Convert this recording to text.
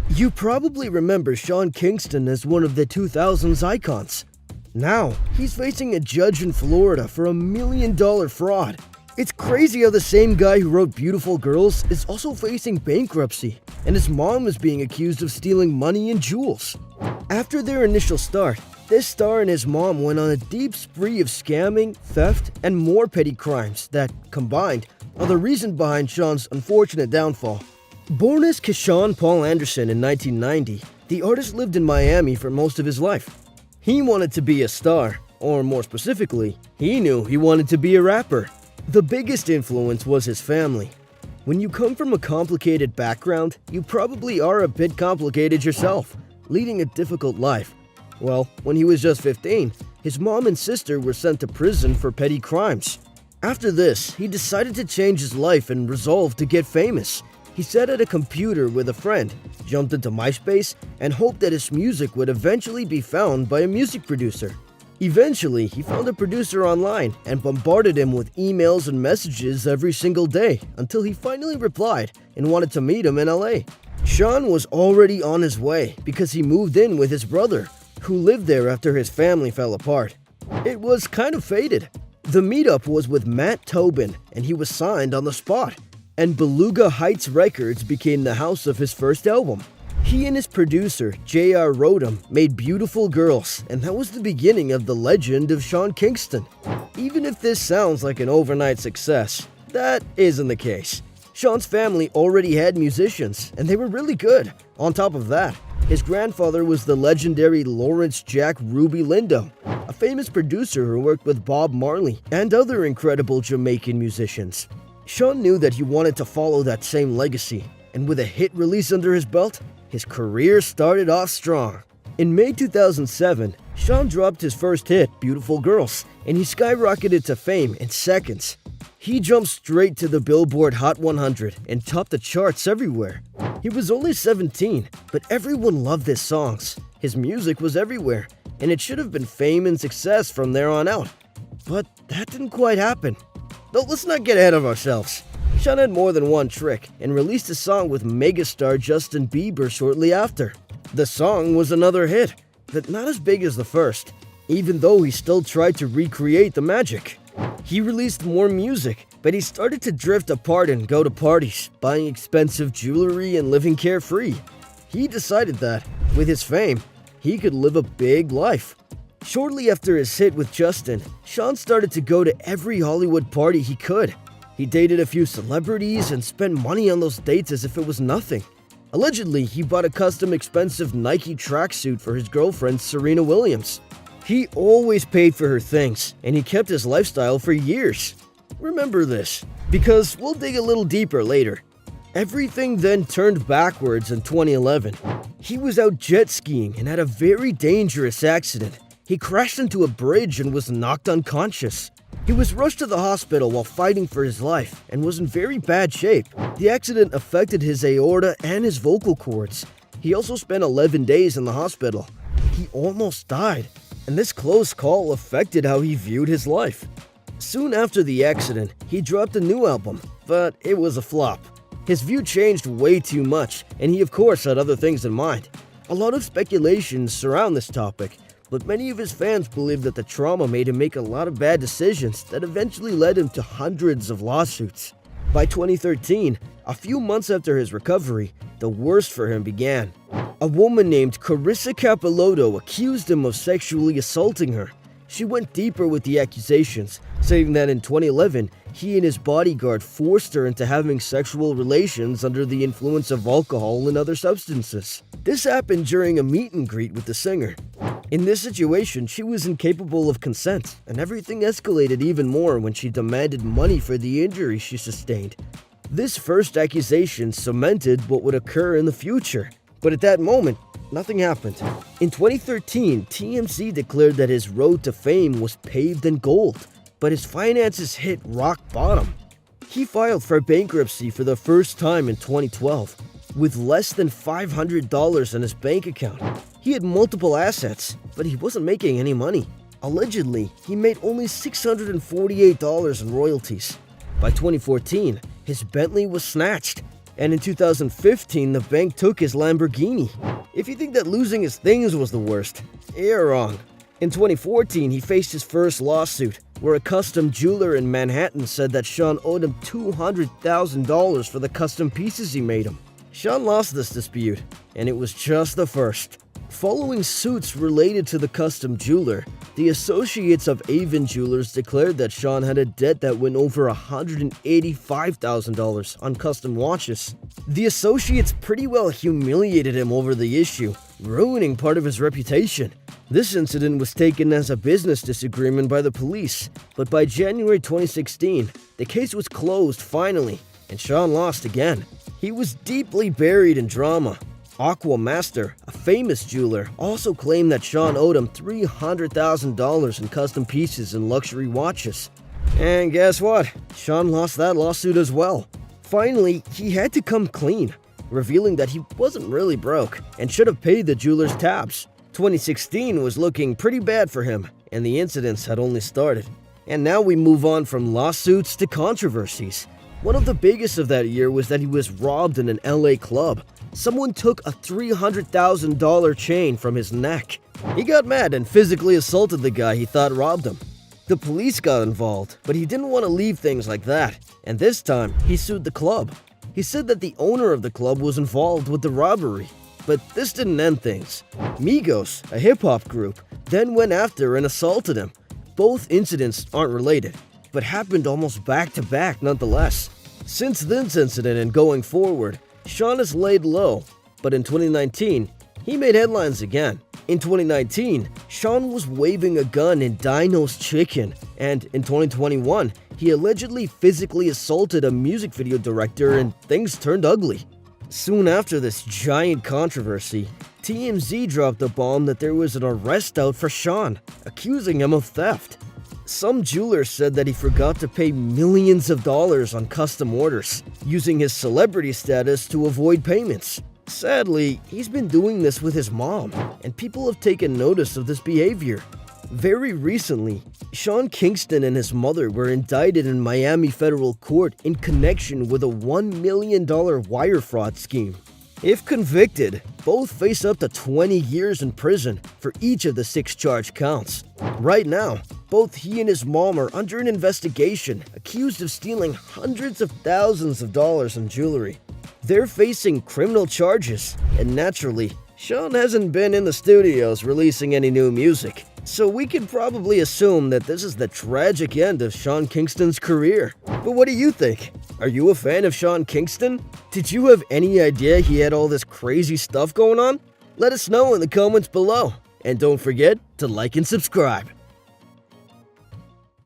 You probably remember Sean Kingston as one of the 2000s icons. Now, he's facing a judge in Florida for $1 million fraud. It's crazy how the same guy who wrote Beautiful Girls is also facing bankruptcy, and his mom is being accused of stealing money and jewels. After their initial start, this star and his mom went on a deep spree of scamming, theft, and more petty crimes that, combined, are the reason behind Sean's unfortunate downfall. Born as Keshawn Paul Anderson in 1990, the artist lived in Miami for most of his life. He wanted to be a star, or more specifically, he knew he wanted to be a rapper. The biggest influence was his family. When you come from a complicated background, you probably are a bit complicated yourself, leading a difficult life. Well, when he was just 15, his mom and sister were sent to prison for petty crimes. After this, he decided to change his life and resolved to get famous. He sat at a computer with a friend, jumped into MySpace, and hoped that his music would eventually be found by a music producer. Eventually, he found a producer online and bombarded him with emails and messages every single day until he finally replied and wanted to meet him in LA. Sean was already on his way because he moved in with his brother, who lived there after his family fell apart. It was kind of fated. The meetup was with Matt Tobin, and he was signed on the spot. And Beluga Heights Records became the house of his first album. He and his producer, J.R. Rodham, made Beautiful Girls, and that was the beginning of the legend of Sean Kingston. Even if this sounds like an overnight success, that isn't the case. Sean's family already had musicians, and they were really good. On top of that, his grandfather was the legendary Lawrence Jack Ruby Lindo, a famous producer who worked with Bob Marley and other incredible Jamaican musicians. Sean knew that he wanted to follow that same legacy, and with a hit release under his belt, his career started off strong. In May 2007, Sean dropped his first hit, Beautiful Girls, and he skyrocketed to fame in seconds. He jumped straight to the Billboard Hot 100 and topped the charts everywhere. He was only 17, but everyone loved his songs. His music was everywhere, and it should have been fame and success from there on out. But that didn't quite happen. Though let's not get ahead of ourselves. Sean had more than one trick and released a song with megastar Justin Bieber shortly after. The song was another hit, but not as big as the first, even though he still tried to recreate the magic. He released more music, but he started to drift apart and go to parties, buying expensive jewelry and living carefree. He decided that, with his fame, he could live a big life. Shortly after his hit with Justin, Sean started to go to every Hollywood party he could. He dated a few celebrities and spent money on those dates as if it was nothing. Allegedly, he bought a custom expensive Nike tracksuit for his girlfriend Serena Williams. He always paid for her things, and he kept his lifestyle for years. Remember this, because we'll dig a little deeper later. Everything then turned backwards in 2011. He was out jet skiing and had a very dangerous accident. He crashed into a bridge and was knocked unconscious. He was rushed to the hospital while fighting for his life and was in very bad shape. The accident affected his aorta and his vocal cords. He also spent 11 days in the hospital. He almost died, and this close call affected how he viewed his life. Soon after the accident, he dropped a new album, but it was a flop. His view changed way too much, and he of course had other things in mind. A lot of speculations surround this topic, but many of his fans believe that the trauma made him make a lot of bad decisions that eventually led him to hundreds of lawsuits. By 2013, a few months after his recovery, the worst for him began. A woman named Carissa Capilotto accused him of sexually assaulting her. She went deeper with the accusations, saying that in 2011, he and his bodyguard forced her into having sexual relations under the influence of alcohol and other substances. This happened during a meet and greet with the singer. In this situation, she was incapable of consent, and everything escalated even more when she demanded money for the injury she sustained. This first accusation cemented what would occur in the future, but at that moment, nothing happened. In 2013, TMZ declared that his road to fame was paved in gold, but his finances hit rock bottom. He filed for bankruptcy for the first time in 2012, with less than $500 in his bank account. He had multiple assets, but he wasn't making any money. Allegedly, he made only $648 in royalties. By 2014, his Bentley was snatched. And in 2015, the bank took his Lamborghini. If you think that losing his things was the worst, you're wrong. In 2014, he faced his first lawsuit, where a custom jeweler in Manhattan said that Sean owed him $200,000 for the custom pieces he made him. Sean lost this dispute, and it was just the first. Following suits related to the custom jeweler, the associates of Avon Jewelers declared that Sean had a debt that went over $185,000 on custom watches. The associates pretty well humiliated him over the issue, ruining part of his reputation. This incident was taken as a business disagreement by the police, but by January 2016, the case was closed finally, and Sean lost again. He was deeply buried in drama. Aquamaster, a famous jeweler, also claimed that Sean owed him $300,000 in custom pieces and luxury watches. And guess what? Sean lost that lawsuit as well. Finally, he had to come clean, revealing that he wasn't really broke and should have paid the jeweler's tabs. 2016 was looking pretty bad for him, and the incidents had only started. And now we move on from lawsuits to controversies. One of the biggest of that year was that he was robbed in an LA club. Someone took a $300,000 chain from his neck. He got mad and physically assaulted the guy he thought robbed him. The police got involved, but he didn't want to leave things like that, and this time he sued the club. He said that the owner of the club was involved with the robbery, but this didn't end things. Migos, a hip-hop group, then went after and assaulted him. Both incidents aren't related, but happened almost back-to-back nonetheless. Since this incident and going forward, Sean has laid low, but in 2019, he made headlines again. In 2019, Sean was waving a gun in Dino's Chicken, and in 2021, he allegedly physically assaulted a music video director and things turned ugly. Soon after this giant controversy, TMZ dropped the bomb that there was an arrest out for Sean, accusing him of theft. Some jewelers said that he forgot to pay millions of dollars on custom orders, using his celebrity status to avoid payments. Sadly, he's been doing this with his mom, and people have taken notice of this behavior. Very recently, Sean Kingston and his mother were indicted in Miami federal court in connection with a $1 million wire fraud scheme. If convicted, both face up to 20 years in prison for each of the 6 charge counts. Right now, both he and his mom are under an investigation, accused of stealing hundreds of thousands of dollars in jewelry. They're facing criminal charges, and naturally, Sean hasn't been in the studios releasing any new music, so we could probably assume that this is the tragic end of Sean Kingston's career. But what do you think? Are you a fan of Sean Kingston? Did you have any idea he had all this crazy stuff going on? Let us know in the comments below, and don't forget to like and subscribe.